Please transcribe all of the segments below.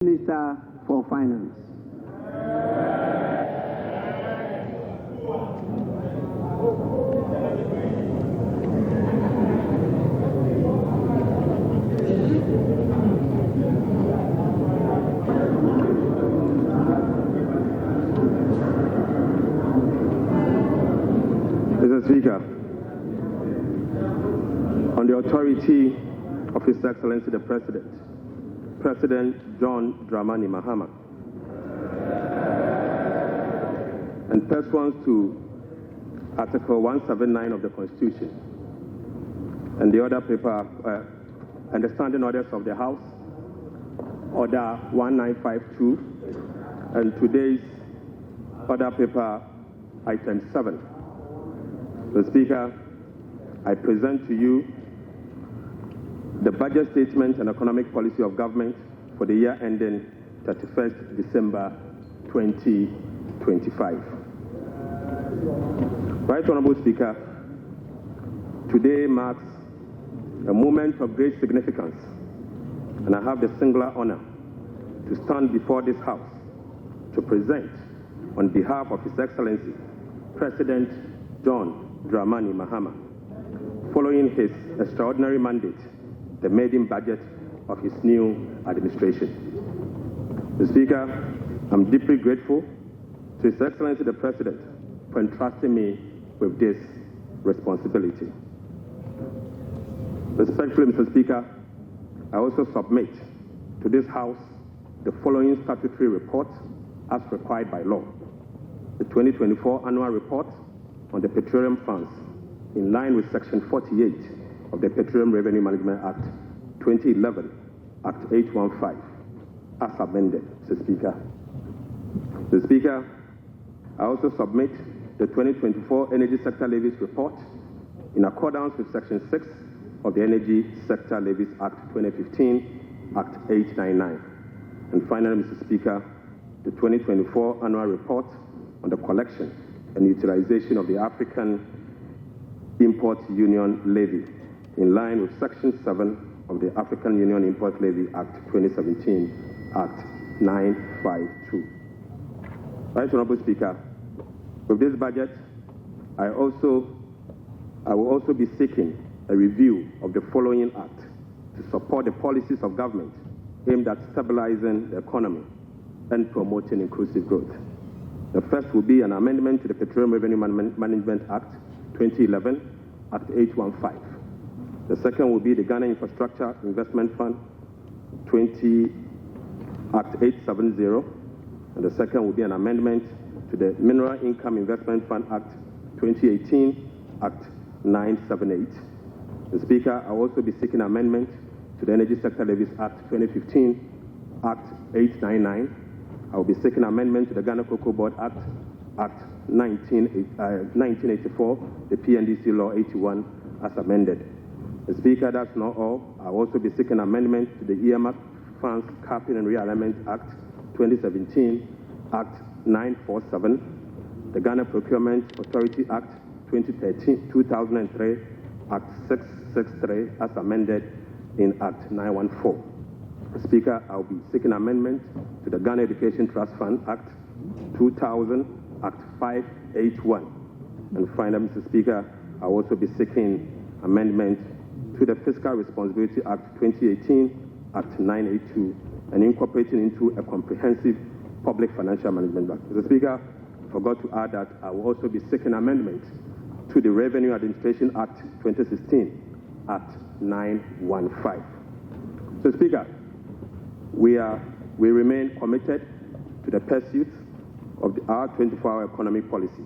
Minister for Finance. Mr. Speaker, on the authority of His Excellency the President John Dramani Mahama, and pursuant to Article 179 of the Constitution and the other paper and the standing orders of the House, Order 1952, and today's order paper item 7. Mr. Speaker, I present to you the budget statement and economic policy of government for the year ending 31st December 2025. Right Honorable Speaker, today marks a moment of great significance, and I have the singular honor to stand before this House to present, on behalf of His Excellency President John Dramani Mahama, following his extraordinary mandate, the maiden budget of his new administration. Mr. Speaker, I'm deeply grateful to His Excellency the President for entrusting me with this responsibility. Respectfully, Mr. Speaker, I also submit to this House the following statutory report as required by law. The 2024 annual report on the petroleum funds, in line with Section 48 of the Petroleum Revenue Management Act 2011, Act 815, as amended, Mr. Speaker. Mr. Speaker, I also submit the 2024 Energy Sector Levies Report in accordance with Section 6 of the Energy Sector Levies Act 2015, Act 899. And finally, Mr. Speaker, the 2024 Annual Report on the collection and utilization of the African Import Union Levy, in line with Section 7 of the African Union Import Levy Act 2017, Act 952. Right Honorable Speaker, with this budget, I will also be seeking a review of the following act to support the policies of government aimed at stabilizing the economy and promoting inclusive growth. The first will be an amendment to the Petroleum Revenue Management Act 2011, Act 815. The second will be the Ghana Infrastructure Investment Fund Act 870. And the second will be an amendment to the Mineral Income Investment Fund Act 2018, Act 978. The Speaker, I will also be seeking amendment to the Energy Sector Levies Act 2015, Act 899. I will be seeking amendment to the Ghana Cocoa Board Act 1984, the PNDC Law 81, as amended. The Speaker, that's not all. I will also be seeking amendment to the Earmark Funds Capping and Realignment Act 2017, Act 947, the Ghana Procurement Authority Act 2003, Act 663, as amended in Act 914. Speaker, I will be seeking amendment to the Ghana Education Trust Fund Act 2000, Act 581. And finally, Mr. Speaker, I will also be seeking amendment to the Fiscal Responsibility Act 2018, Act 982, and incorporating into a comprehensive public financial management act. Mr. Speaker, I forgot to add that I will also be seeking amendment to the Revenue Administration Act 2016, Act 915. So, Speaker, we remain committed to the pursuit of our 24-hour economic policy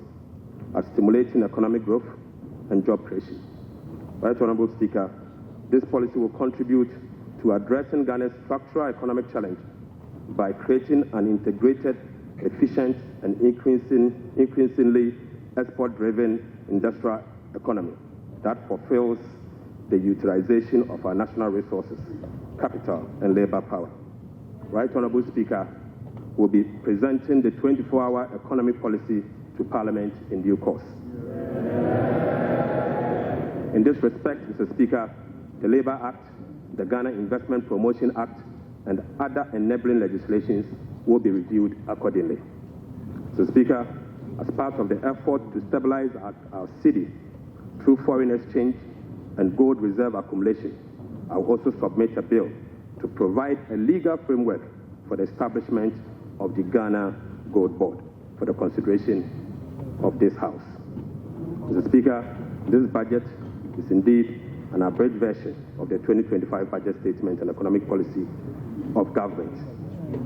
as stimulating economic growth and job creation. Right Honorable Speaker, this policy will contribute to addressing Ghana's structural economic challenge by creating an integrated, efficient, and increasingly export-driven industrial economy that fulfills the utilization of our national resources, capital, and labor power. Right Honorable Speaker, will be presenting the 24-hour economic policy to Parliament in due course. In this respect, Mr. Speaker, the Labour Act, the Ghana Investment Promotion Act and other enabling legislations will be reviewed accordingly. So, Speaker, as part of the effort to stabilize our city through foreign exchange and gold reserve accumulation, I will also submit a bill to provide a legal framework for the establishment of the Ghana Gold Board for the consideration of this House. Mr. Speaker, this budget is indeed an abridged version of the 2025 budget statement and economic policy of government.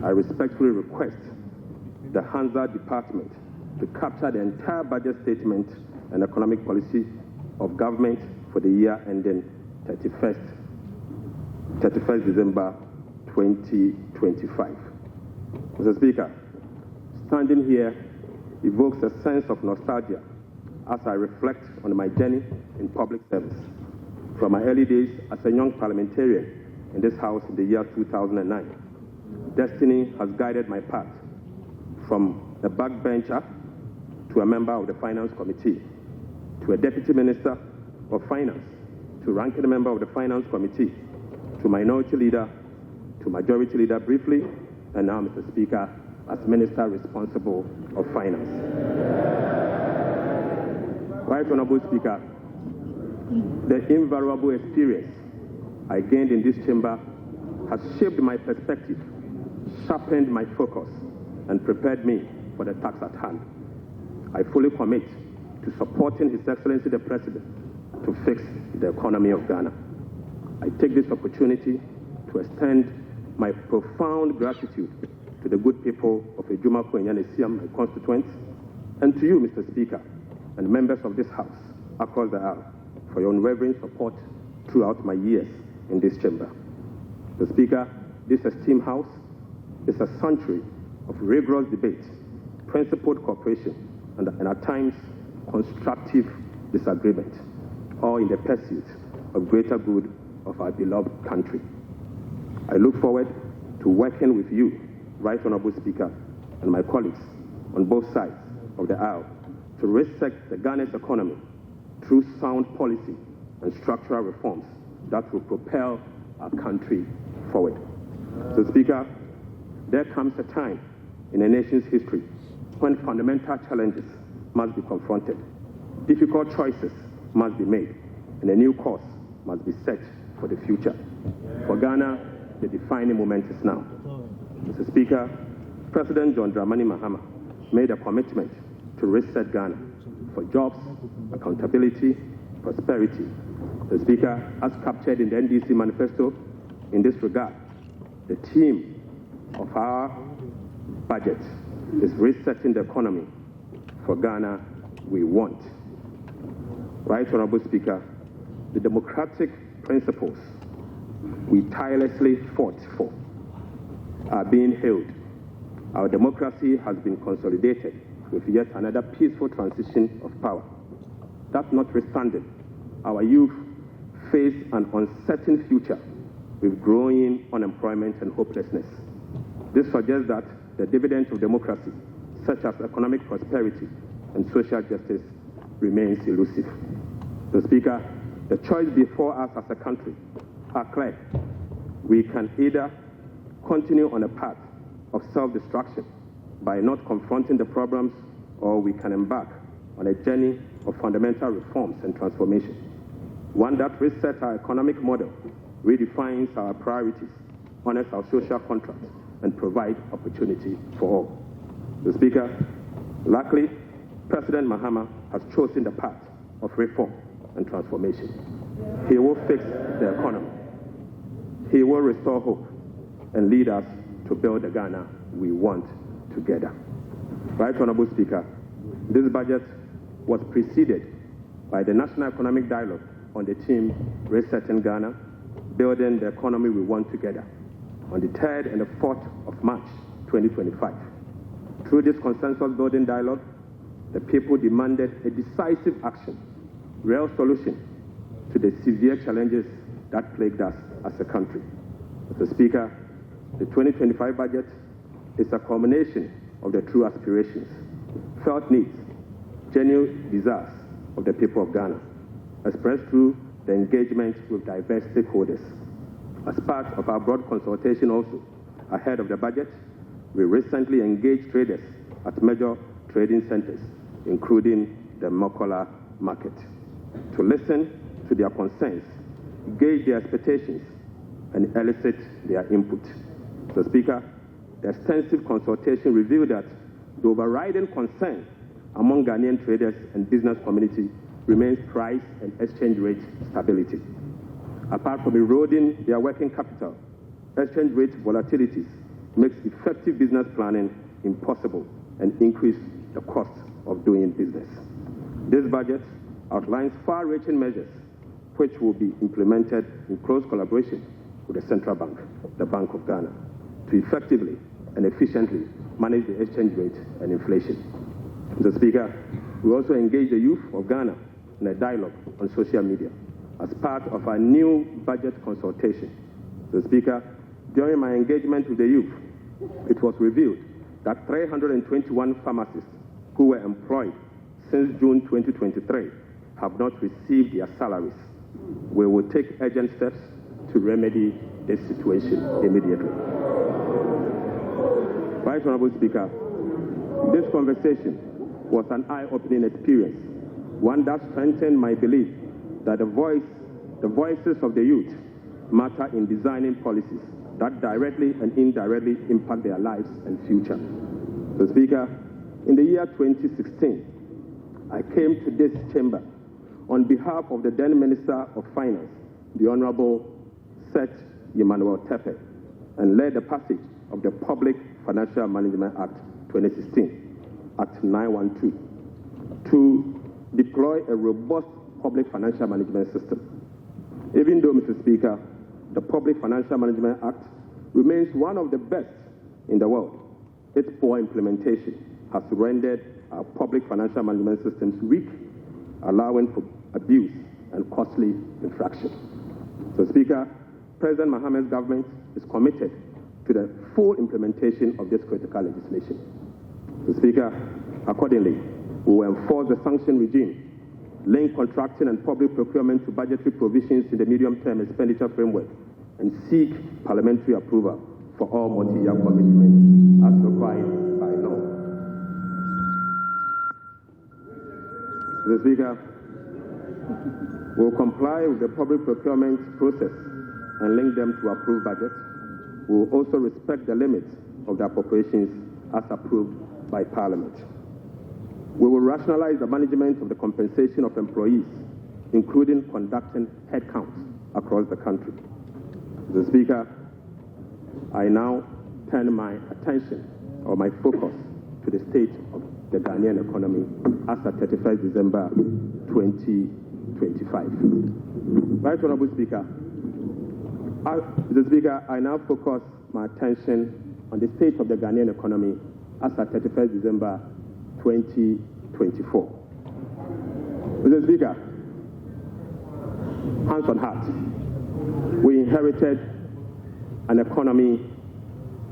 I respectfully request the Hansa Department to capture the entire budget statement and economic policy of government for the year ending 31st December 2025. Mr. Speaker, standing here evokes a sense of nostalgia as I reflect on my journey in public service. From my early days as a young parliamentarian in this House in the year 2009, destiny has guided my path from a backbencher to a member of the Finance Committee, to a Deputy Minister of Finance, to ranking member of the Finance Committee, to Minority Leader, to Majority Leader briefly, and now, Mr. Speaker, as Minister responsible of Finance. Right Honourable Speaker, the invaluable experience I gained in this chamber has shaped my perspective, sharpened my focus, and prepared me for the task at hand. I fully commit to supporting His Excellency the President to fix the economy of Ghana. I take this opportunity to extend my profound gratitude to the good people of Ejuma Kwenyanesiam, my constituents, and to you, Mr. Speaker, and members of this House across the aisle for your unwavering support throughout my years in this chamber. Mr. Speaker, this esteemed House is a century of rigorous debate, principled cooperation, and at times constructive disagreement, all in the pursuit of greater good of our beloved country. I look forward to working with you, Right Honourable Speaker, and my colleagues on both sides of the aisle to reset the Ghana's economy through sound policy and structural reforms that will propel our country forward. So, Speaker, there comes a time in a nation's history when fundamental challenges must be confronted, difficult choices must be made, and a new course must be set for the future. For Ghana, the defining moment is now. Mr. Speaker, President John Dramani Mahama made a commitment to reset Ghana for jobs, accountability, prosperity. The Speaker, as captured in the NDC manifesto, in this regard, the theme of our budget is resetting the economy for Ghana we want. Right Honourable Speaker, the democratic principles we tirelessly fought for are being held. Our democracy has been consolidated with yet another peaceful transition of power. That notwithstanding, our youth face an uncertain future with growing unemployment and hopelessness. This suggests that the dividends of democracy, such as economic prosperity and social justice, remains elusive. So, Speaker, the choice before us as a country are clear. We can either continue on a path of self-destruction by not confronting the problems, or we can embark on a journey of fundamental reforms and transformation, one that resets our economic model, redefines our priorities, honors our social contract, and provides opportunity for all. The Speaker, luckily, President Mahama has chosen the path of reform and transformation. He will fix the economy. He will restore hope and lead us to build the Ghana we want together. Right Honourable Speaker, this budget was preceded by the National Economic Dialogue on the theme Resetting Ghana, Building the Economy We Want Together, on the 3rd and the 4th of March 2025. Through this consensus-building dialogue, the people demanded a decisive action, real solution to the severe challenges that plagued us as a country. Mr. Speaker, the 2025 budget is a culmination of the true aspirations, felt needs, genuine desires of the people of Ghana, expressed through the engagement with diverse stakeholders. As part of our broad consultation also, ahead of the budget, we recently engaged traders at major trading centers, including the Mokola market, to listen to their concerns, gauge their expectations, and elicit their input. So, Speaker, the extensive consultation revealed that the overriding concern among Ghanaian traders and business community remains price and exchange rate stability. Apart from eroding their working capital, exchange rate volatilities makes effective business planning impossible and increase the cost of doing business. This budget outlines far-reaching measures which will be implemented in close collaboration with the Central Bank, the Bank of Ghana, to effectively and efficiently manage the exchange rate and inflation. Mr. Speaker, we also engage the youth of Ghana in a dialogue on social media as part of our new budget consultation. Mr. Speaker, during my engagement with the youth, it was revealed that 321 pharmacists who were employed since June 2023 have not received their salaries. We will take urgent steps to remedy this situation immediately. Right Honorable Speaker, this conversation was an eye-opening experience, one that strengthened my belief that the voices of the youth matter in designing policies that directly and indirectly impact their lives and future. So, Speaker, in the year 2016, I came to this chamber on behalf of the then Minister of Finance, the Honorable Seth Emmanuel Tepe, and led the passage of the Public Financial Management Act 2016, Act 912, to deploy a robust public financial management system. Even though, Mr. Speaker, the Public Financial Management Act remains one of the best in the world, its poor implementation has rendered our public financial management systems weak, allowing for abuse and costly infraction. So, Speaker, President Mohammed's government is committed to the full implementation of this critical legislation. So, Speaker, accordingly, we will enforce the sanction regime, link contracting and public procurement to budgetary provisions in the medium-term expenditure framework, and seek parliamentary approval for all multi-year commitments as required by law. Mr. Speaker, we will comply with the public procurement process and link them to approved budgets. We will also respect the limits of the appropriations as approved by Parliament. We will rationalize the management of the compensation of employees, including conducting headcounts across the country. Mr. Speaker, I now turn my attention or my focus to the state of the Ghanaian economy as at 31st December 2025. Right Honorable Speaker, Mr. Speaker, I now focus my attention on the state of the Ghanaian economy as at 31st December 2024. Mr. Speaker, hands on heart, we inherited an economy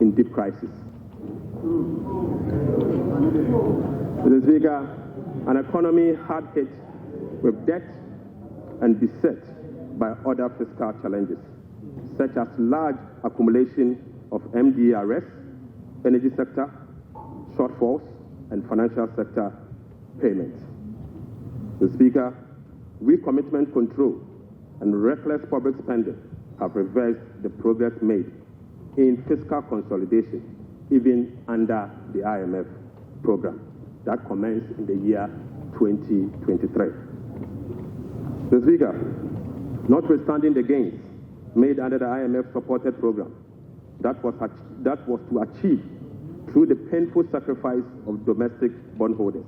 in deep crisis. Mr. Speaker, an economy hard hit with debt and beset by other fiscal challenges, such as large accumulation of MDRS, energy sector, shortfalls, and financial sector payments. Mr. Speaker, weak commitment control and reckless public spending have reversed the progress made in fiscal consolidation, even under the IMF program that commenced in the year 2023. Mr. Speaker, notwithstanding the gains made under the IMF-supported program that was to achieve through the painful sacrifice of domestic bondholders,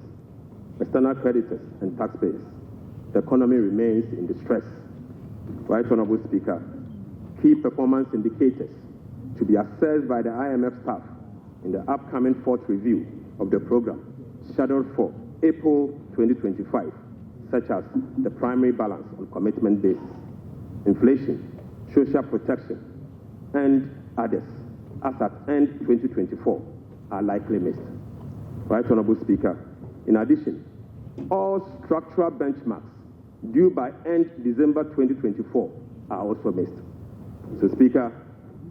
external creditors, and taxpayers, the economy remains in distress. Right Honorable Speaker, key performance indicators to be assessed by the IMF staff in the upcoming fourth review of the program, scheduled for April 2025, such as the primary balance on commitment basis, inflation, social protection, and others, as at end 2024, are likely missed. Right Honorable Speaker, in addition, all structural benchmarks due by end December 2024 are also missed. Mr. Speaker,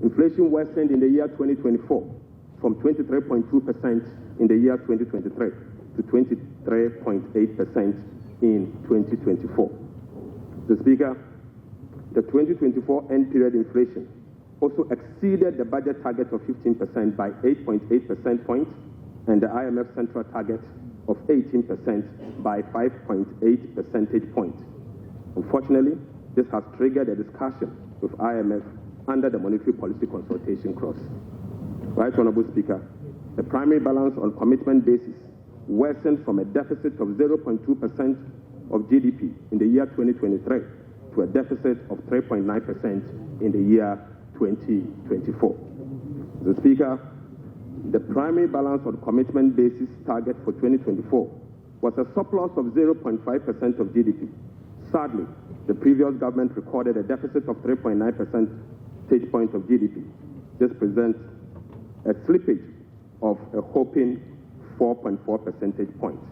inflation worsened in the year 2024 from 23.2% in the year 2023 to 23.8% in 2024. Mr. Speaker, the 2024 end period inflation also exceeded the budget target of 15% by 8.8 percentage points and the IMF central target of 18% by 5.8 percentage points. Unfortunately, this has triggered a discussion with IMF under the monetary policy consultation clause. Right Honourable Speaker, the primary balance on commitment basis worsened from a deficit of 0.2% of GDP in the year 2023 to a deficit of 3.9% in the year 2024. Mr. Speaker, the primary balance on commitment basis target for 2024 was a surplus of 0.5% of GDP. Sadly, the previous government recorded a deficit of 3.9 percentage points of GDP. This presents a slippage of a whopping 4.4 percentage points.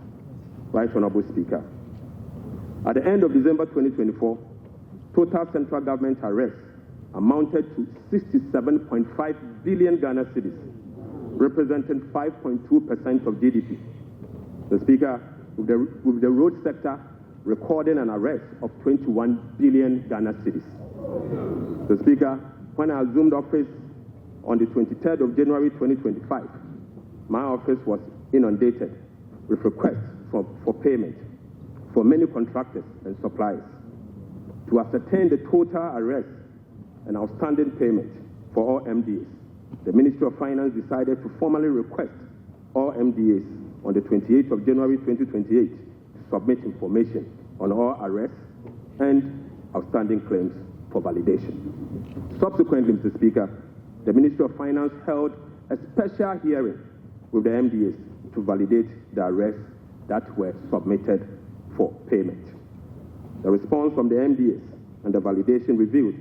Right Honourable Speaker, at the end of December 2024, total central government arrests amounted to 67.5 billion Ghana cedis, representing 5.2% of GDP. The Speaker, with the road sector recording an arrest of 21 billion Ghana cedis. The Speaker, when I assumed office on the 23rd of January 2025, my office was inundated with requests for payment for many contractors and suppliers. To ascertain the total arrest and outstanding payment for all MDAs, the Ministry of Finance decided to formally request all MDAs on the 28th of January 2028 to submit information on all arrests and outstanding claims for validation. Subsequently, Mr. Speaker, the Ministry of Finance held a special hearing with the MDAs to validate the arrests that were submitted for payment. The response from the MDAs and the validation revealed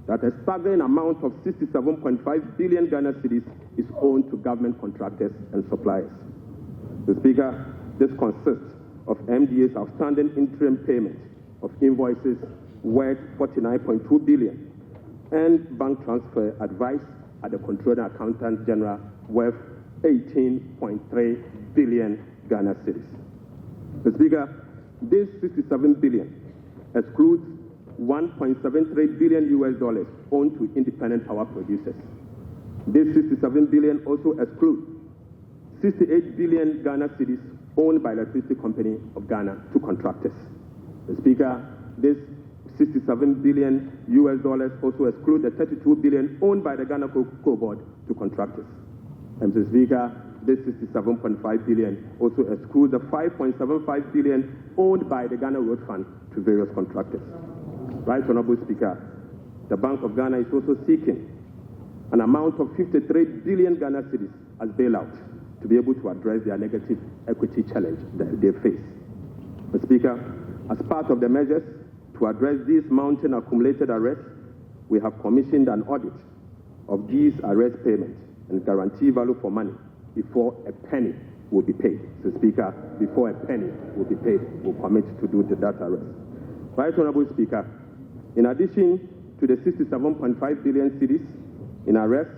that a staggering amount of 67.5 billion Ghana cedis is owed to government contractors and suppliers. Mr. Speaker, this consists of MDA's outstanding interim payment of invoices worth 49.2 billion and bank transfer advice at the Controller Accountant General worth 18.3 billion Ghana cedis. Mr. Speaker, this 67 billion excludes $1.73 billion owed to independent power producers. This 67 billion also excludes 68 billion Ghana cedis owned by the Electricity Company of Ghana to contractors. Mr. Speaker, this 67 billion also excludes the 32 billion owned by the Ghana Cocoa Board to contractors. And Mr. Speaker, this 67.5 billion also excludes the 5.75 billion owned by the Ghana Road Fund to various contractors. Right Honourable Speaker, the Bank of Ghana is also seeking an amount of 53 billion Ghana cedis as bailout to be able to address their negative equity challenge that they face. Mr. Speaker, as part of the measures to address these mounting accumulated arrests, we have commissioned an audit of these arrest payments and guarantee value for money before a penny will be paid. Mr. Speaker, before a penny will be paid, we'll commit to do that arrest. Right Honourable Speaker, in addition to the 67.5 billion cedis in arrest,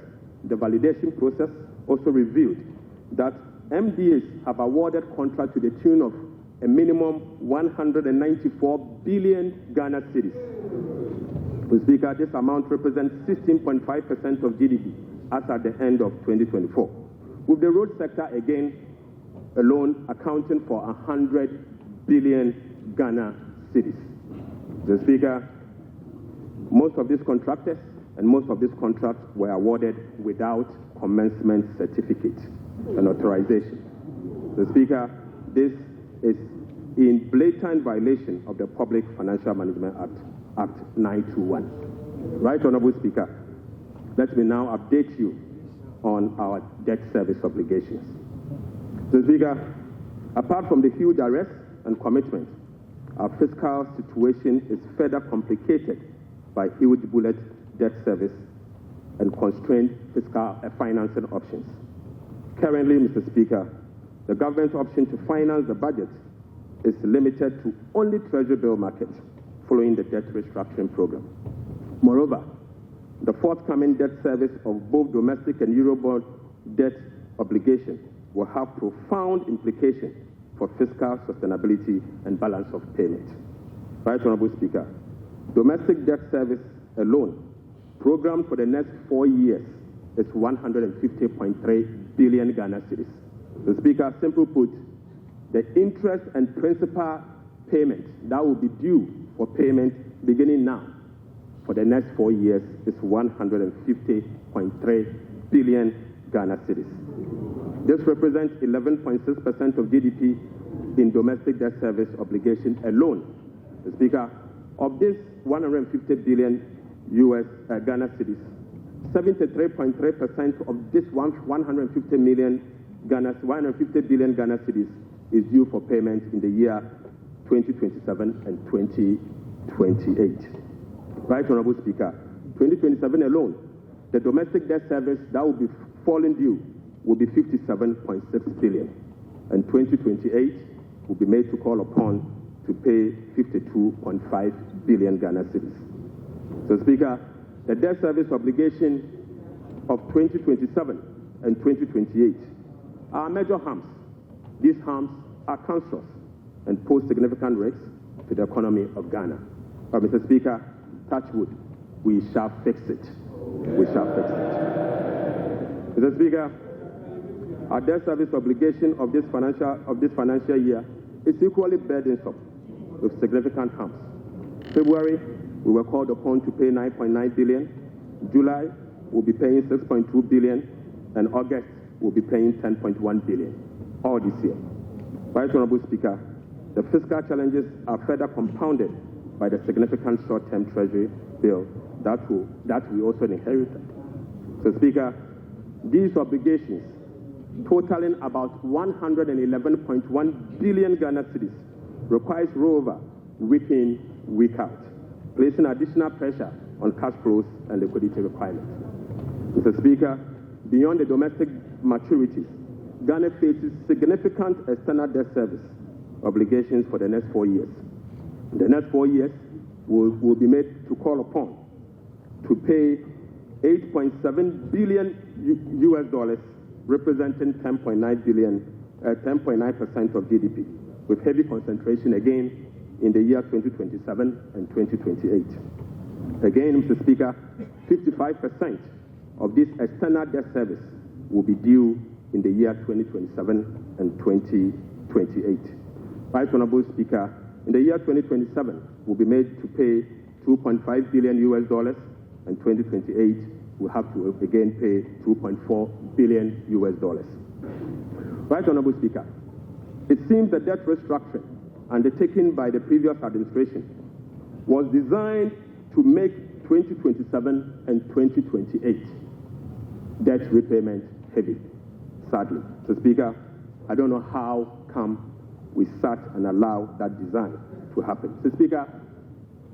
the validation process also revealed that MDAs have awarded contract to the tune of a minimum 194 billion Ghana cedis. Mr. Speaker, this amount represents 16.5% of GDP as at the end of 2024, with the road sector again alone accounting for 100 billion Ghana cedis. Mr. Speaker, most of these contractors and most of these contracts were awarded without commencement certificate and authorization. Mr. Speaker, this is in blatant violation of the Public Financial Management Act 921. Right Honourable Speaker, let me now update you on our debt service obligations. Mr. Speaker, apart from the huge arrests and commitments, our fiscal situation is further complicated by huge bullet debt service and constrained fiscal financing options. Currently, Mr. Speaker, the government's option to finance the budget is limited to only treasury bill market following the debt restructuring program. Moreover, the forthcoming debt service of both domestic and Eurobond debt obligations will have profound implications for fiscal sustainability and balance of payment. Right Honorable Speaker, domestic debt service alone, programmed for the next 4 years, is 150.3 billion Ghana cedis. The Speaker, simply put, the interest and principal payment that will be due for payment beginning now for the next 4 years is 150.3 billion Ghana cedis. This represents 11.6% of GDP in domestic debt service obligation alone. The Speaker, of this 150 billion Ghana cedis, 73.3% of this 150 billion Ghana cedis is due for payment in the year 2027 and 2028. Right Honorable Speaker, 2027 alone, the domestic debt service that will be falling due will be 57.6 billion, and 2028 will be made to call upon to pay 52.5 billion Ghana cedis. So, Speaker, the debt service obligation of 2027 and 2028 are major harms. These harms are cancerous and pose significant risks to the economy of Ghana. But, Mr. Speaker, touch wood, we shall fix it. We shall fix it. Mr. Speaker, our debt service obligation of this financial year is equally burdensome with significant harms. February, we were called upon to pay 9.9 billion. July, we'll be paying 6.2 billion, and August, we'll be paying 10.1 billion, all this year. Right Honorable Speaker, the fiscal challenges are further compounded by the significant short-term treasury bill that we also inherited. So, Speaker, these obligations, totaling about 111.1 billion Ghana cedis, requires rollover week in, week out, placing additional pressure on cash flows and liquidity requirements. Mr. Speaker, beyond the domestic maturities, Ghana faces significant external debt service obligations for the next 4 years. In the next 4 years, will be made to call upon to pay $8.7 billion representing 10.9% of GDP, with heavy concentration again in the year 2027 and 2028. Again, Mr. Speaker, 55% of this external debt service will be due in the year 2027 and 2028. Right Honorable Speaker, in the year 2027, we'll be made to pay $2.5 billion, and 2028, we'll have to again pay $2.4 billion. Right Honorable Speaker, it seems the debt restructuring undertaken by the previous administration was designed to make 2027 and 2028 debt repayment heavy, sadly. So, Speaker, I don't know how come we sat and allowed that design to happen. So, Speaker,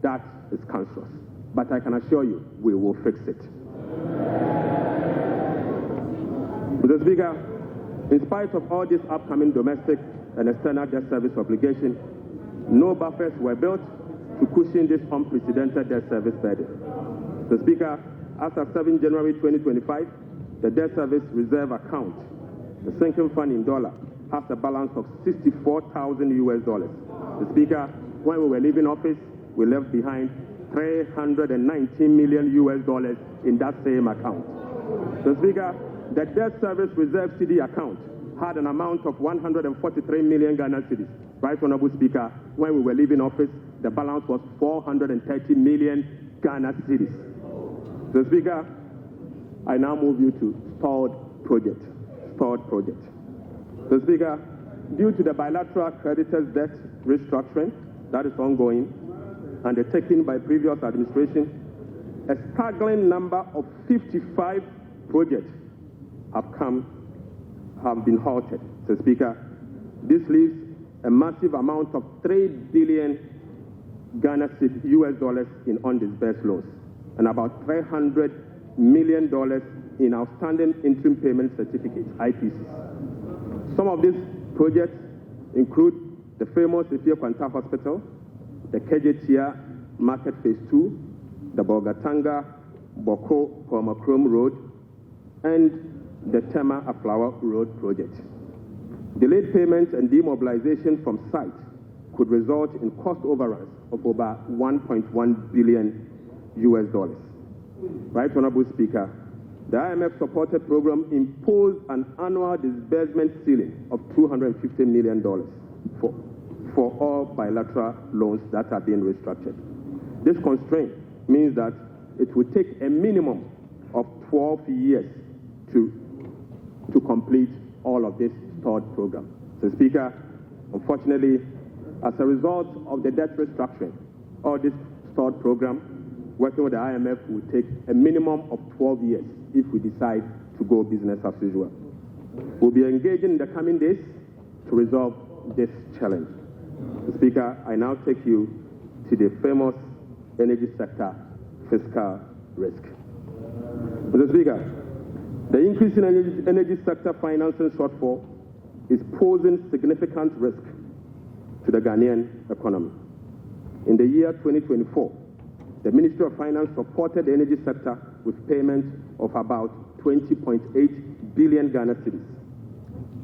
that is cancerous. But I can assure you, we will fix it. Mr. Speaker, in spite of all these upcoming domestic and external debt service obligations, no buffers were built to cushion this unprecedented debt service burden. So, Speaker, as of 7 January 2025, the debt service reserve account, the sinking fund in dollar, has a balance of $64,000. So, Speaker, when we were leaving office, we left behind $319 million in that same account. So, Speaker, the debt service reserve CD account had an amount of 143 million Ghana cedis. Right Honorable Speaker, when we were leaving office, the balance was 430 million Ghana cedis. So, Speaker, I now move you to stalled project. So, Speaker, due to the bilateral creditors' debt restructuring that is ongoing, undertaken by previous administration, a staggering number of 55 projects have been halted. So, Speaker, this leaves a massive amount of $3 billion in undisbursed loans and about $300 million in outstanding interim payment certificates, IPCs. Some of these projects include the famous Ifia Kwanta Hospital, the Kejetia Market Phase 2, the Bolgatanga Boko Pomacrom Road, and the Tema Aflawa Road project. Delayed payments and demobilization from site could result in cost overruns of over $1.1 billion. Right, Honorable Speaker, the IMF-supported program imposed an annual disbursement ceiling of $250 million for all bilateral loans that are being restructured. This constraint means that it will take a minimum of 12 years to complete all of this stalled program. So, Speaker, unfortunately, as a result of the debt restructuring or this stalled program, working with the IMF will take a minimum of 12 years if we decide to go business as usual. We'll be engaging in the coming days to resolve this challenge. So, Speaker, I now take you to the famous energy sector fiscal risk. Mr. Speaker, the increase in energy sector financing shortfall is posing significant risk to the Ghanaian economy. In the year 2024, the Ministry of Finance supported the energy sector with payments of about 20.8 billion Ghana cedis.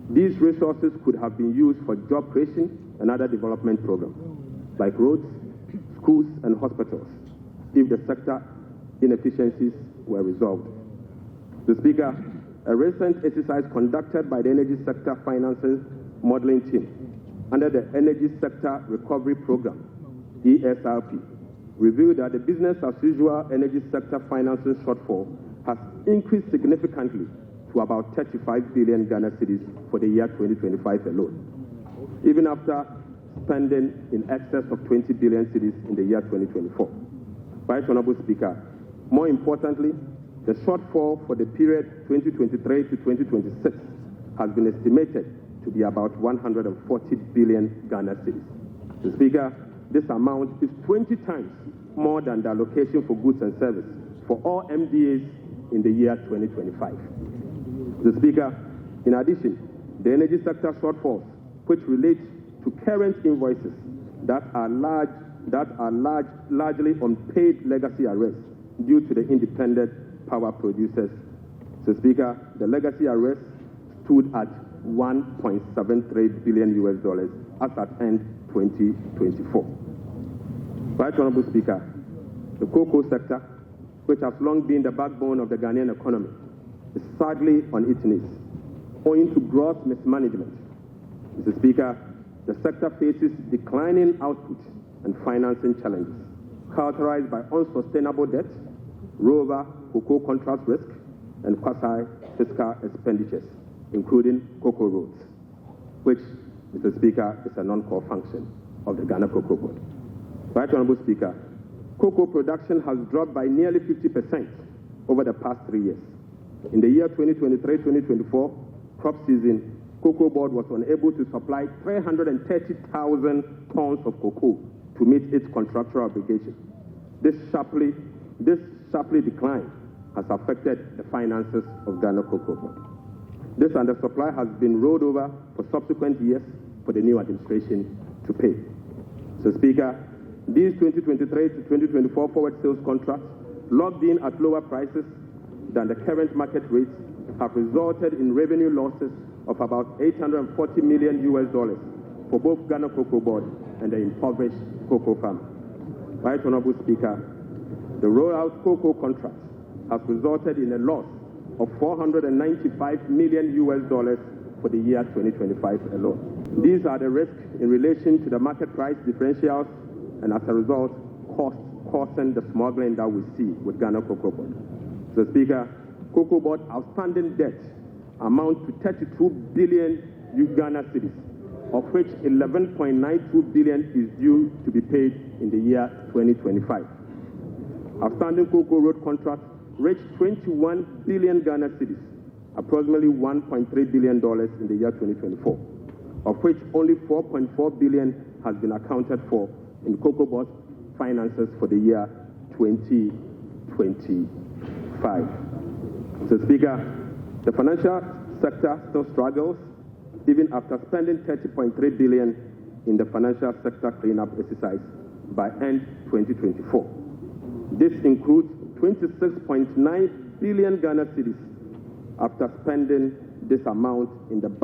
These resources could have been used for job creation and other development programs, like roads, schools, and hospitals, if the sector inefficiencies were resolved. Mr. Speaker, a recent exercise conducted by the Energy Sector Financing Modeling Team under the Energy Sector Recovery Program, ESRP, revealed that the business-as-usual energy sector financing shortfall has increased significantly to about 35 billion Ghana cedis for the year 2025 alone, even after spending in excess of 20 billion cedis in the year 2024. Right, Honorable Speaker, more importantly, the shortfall for the period 2023 to 2026 has been estimated to be about 140 billion Ghana cedis. Mr. Speaker, this amount is 20 times more than the allocation for goods and services for all MDAs in the year 2025. Mr. Speaker, in addition, the energy sector shortfalls, which relate to current invoices that are largely unpaid legacy arrests due to the independent power producers. Mr. Speaker, the legacy arrests stood at $1.73 billion as at end 2024. Right, Honorable Speaker, the cocoa sector, which has long been the backbone of the Ghanaian economy, is sadly on its knees, owing to gross mismanagement. Mr. Speaker, the sector faces declining output and financing challenges, characterized by unsustainable debt, rollover cocoa contract risk, and quasi-fiscal expenditures, including cocoa roads, which, Mr. Speaker, is a non-core function of the Ghana Cocoa Board. Right, Honorable Speaker, cocoa production has dropped by nearly 50% over the past 3 years. In the year 2023-2024 crop season, Cocoa Board was unable to supply 330,000 tons of cocoa to meet its contractual obligation. This sharply decline has affected the finances of Ghana Cocoa Board. This undersupply has been rolled over for subsequent years for the new administration to pay. So, Speaker, these 2023 to 2024 forward sales contracts, locked in at lower prices than the current market rates, have resulted in revenue losses of about $840 million for both Ghana Cocoa Board and the impoverished cocoa farmer. Right, Honorable Speaker, the rollout cocoa contracts has resulted in a loss of $495 million for the year 2025 alone. These are the risks in relation to the market price differentials and, as a result, causing the smuggling that we see with Ghana Cocoa Board. So, Speaker, Cocoa Board outstanding debt amount to 32 billion Ghana cedis, of which 11.92 billion is due to be paid in the year 2025. Outstanding cocoa road contracts reached 21 billion Ghana cedis, approximately $1.3 billion in the year 2024, of which only 4.4 billion has been accounted for in Cocoa Board's finances for the year 2025. So, Speaker, the financial sector still struggles even after spending 30.3 billion in the financial sector cleanup exercise by end 2024. This includes 26.9 billion Ghana cedis after spending this amount in the bank.